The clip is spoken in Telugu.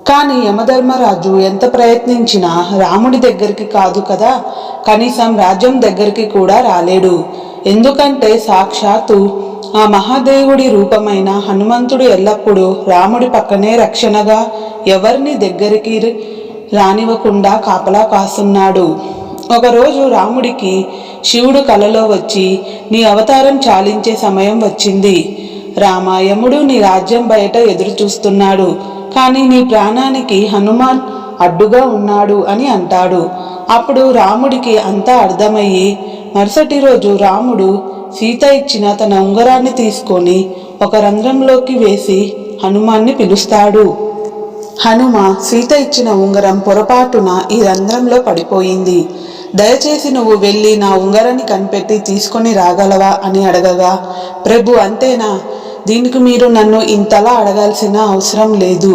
కానీ యమధర్మరాజు ఎంత ప్రయత్నించినా రాముడి దగ్గరికి కాదు కదా, కనీసం రాజ్యం దగ్గరికి కూడా రాలేడు. ఎందుకంటే సాక్షాత్తు ఆ మహాదేవుడి రూపమైన హనుమంతుడు ఎల్లప్పుడూ రాముడి పక్కనే రక్షణగా ఎవరిని దగ్గరికి రానివ్వకుండా కాపలా కాస్తున్నాడు. ఒకరోజు రాముడికి శివుడు కలలో వచ్చి, నీ అవతారం చాలించే సమయం వచ్చింది రామా, యముడు నీ రాజ్యం బయట ఎదురు చూస్తున్నాడు, కానీ నీ ప్రాణానికి హనుమాన్ అడ్డుగా ఉన్నాడు అని అంటాడు. అప్పుడు రాముడికి అంతా అర్థమయ్యి మరుసటి రోజు రాముడు సీత ఇచ్చిన తన ఉంగరాన్ని తీసుకొని ఒక రంధ్రంలోకి వేసి హనుమాన్ని పిలుస్తాడు. హనుమ సీత ఇచ్చిన ఉంగరం పొరపాటున ఈ రంధ్రంలో పడిపోయింది. దయచేసి నువ్వు వెళ్ళి నా ఉంగరాన్ని కనిపెట్టి తీసుకొని రాగలవా అని అడగగా, ప్రభు అంతేనా, దీనికి మీరు నన్ను ఇంతలా అడగాల్సిన అవసరం లేదు.